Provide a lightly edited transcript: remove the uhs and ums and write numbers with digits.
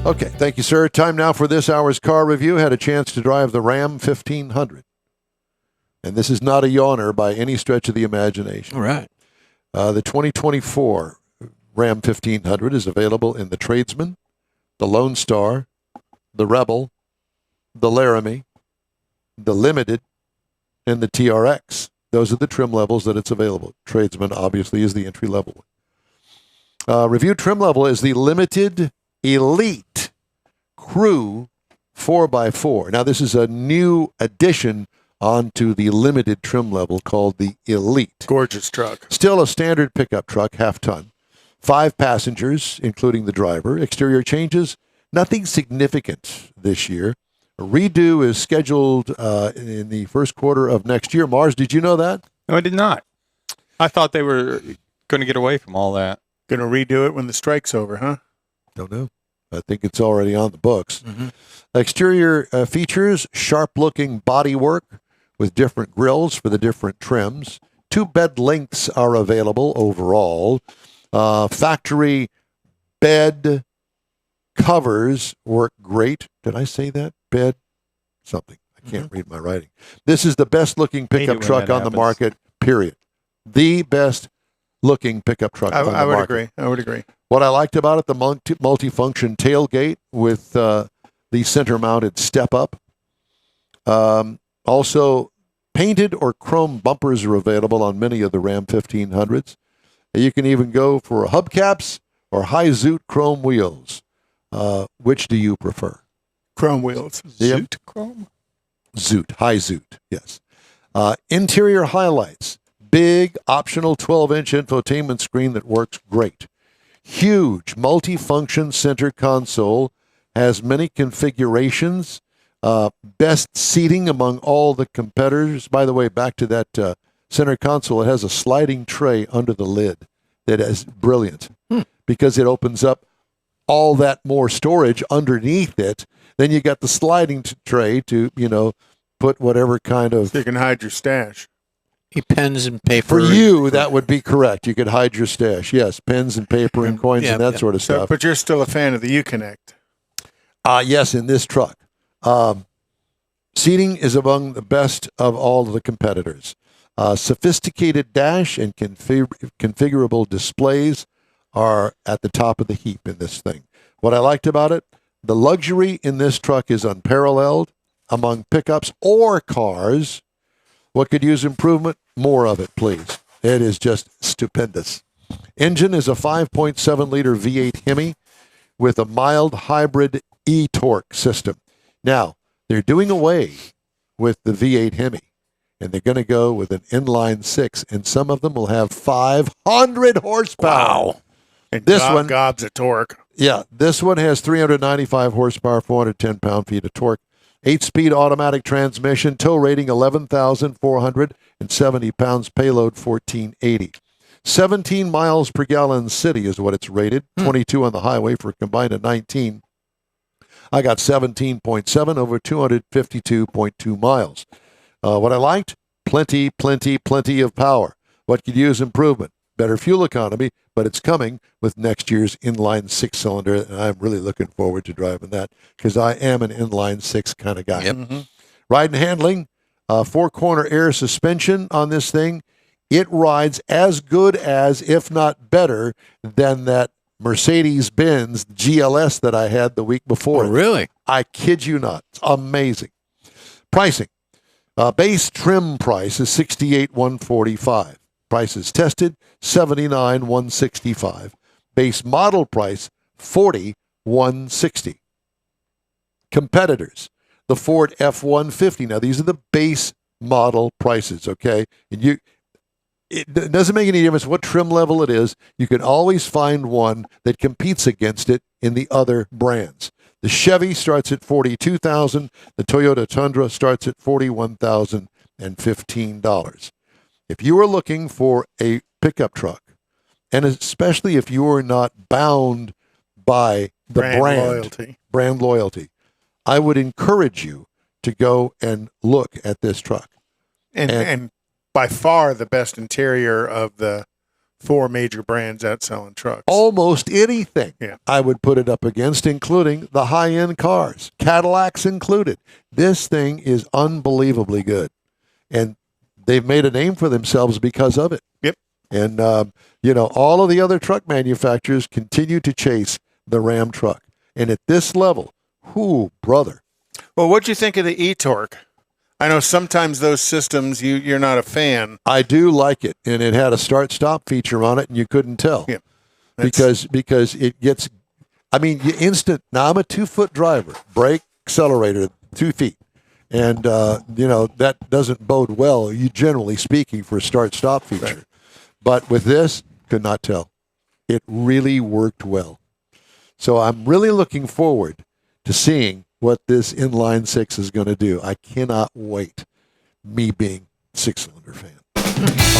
Okay, thank you, sir. Time now for this hour's car review. Had a chance to drive the Ram 1500. And this is not a yawner by any stretch of the imagination. All right. The 2024 Ram 1500 is available in the Tradesman, the Lone Star, the Rebel, the Laramie, the Limited, and the TRX. Those are the trim levels that it's available. Tradesman, obviously, is the entry-level one. Review trim level is the Limited Elite Crew 4x4. Now, this is a new addition onto the limited trim level called the Elite. Gorgeous truck. Still a standard pickup truck, half-ton. 5 passengers, including the driver. Exterior changes, nothing significant this year. A redo is scheduled in the first quarter of next year. Mars, did you know that? No, I did not. I thought they were going to get away from all that. Going to redo it when the strike's over, huh? Don't know. I think it's already on the books. Mm-hmm. Exterior features, sharp-looking bodywork with different grills for the different trims. 2 bed lengths are available overall. Factory bed covers work great. Did I say that? Bed something. I can't read my writing. This is the best-looking pickup truck on the market, period. The best-looking pickup truck on the market. I would agree. What I liked about it, the multi-function tailgate with the center-mounted step-up. Also, painted or chrome bumpers are available on many of the Ram 1500s. You can even go for hubcaps or high zoot chrome wheels. Which do you prefer? Chrome wheels. Yep. Zoot chrome? Zoot, high zoot, yes. Interior highlights. Big optional 12-inch infotainment screen that works great. Huge multi-function center console. Has many configurations. Best seating among all the competitors. By the way, back to that center console, it has a sliding tray under the lid that is brilliant because it opens up all that more storage underneath it. Then you got the sliding tray to, put whatever kind of... So you can hide your stash. Pens and paper. For you, that would be correct. You could hide your stash. Yes, pens and paper and coins and that sort of stuff. But you're still a fan of the Uconnect. Yes, in this truck. Seating is among the best of all of the competitors. Sophisticated dash and configurable displays are at the top of the heap in this thing. What I liked about it, the luxury in this truck is unparalleled among pickups or cars. What could use improvement? More of it, please. It is just stupendous. Engine is a 5.7-liter V8 HEMI with a mild hybrid eTorque system. Now, they're doing away with the V8 HEMI, and they're going to go with an inline 6, and some of them will have 500 horsepower. Wow. And this one gobs of torque. Yeah, this one has 395 horsepower, 410 pound-feet of torque. 8-speed automatic transmission, tow rating 11,470 pounds, payload 1,480. 17 miles per gallon city is what it's rated, 22 on the highway for a combined of 19. I got 17.7 over 252.2 miles. What I liked, plenty of power. What could use improvement? Better fuel economy, but it's coming with next year's inline 6-cylinder, and I'm really looking forward to driving that because I am an inline 6 kind of guy. Yep. Mm-hmm. Ride and handling, 4-corner air suspension on this thing. It rides as good as, if not better, than that Mercedes-Benz GLS that I had the week before. Oh, really? I kid you not. It's amazing. Pricing. Base trim price is $68,145. Prices tested, $79,165. Base model price, $40,160. Competitors. The Ford F-150. Now, these are the base model prices, okay? And it doesn't make any difference what trim level it is. You can always find one that competes against it in the other brands. The Chevy starts at $42,000. The Toyota Tundra starts at $41,015. If you are looking for a pickup truck, and especially if you are not bound by the brand loyalty, I would encourage you to go and look at this truck. And by far the best interior of the 4 major brands out selling trucks. Almost anything Yeah. I would put it up against, including the high-end cars, Cadillacs included. This thing is unbelievably good. And they've made a name for themselves because of it. Yep. And, all of the other truck manufacturers continue to chase the Ram truck. And at this level, brother. Well, what'd you think of the eTorque? I know sometimes those systems you're not a fan. I do like it. And it had a start-stop feature on it, and you couldn't tell. Yeah. Because it gets, now I'm a 2-foot driver, brake, accelerator, 2 feet. And, that doesn't bode well, generally speaking, for a start-stop feature. Right. But with this, could not tell. It really worked well. So I'm really looking forward to seeing what this inline 6 is going to do. I cannot wait, me being 6-cylinder fan.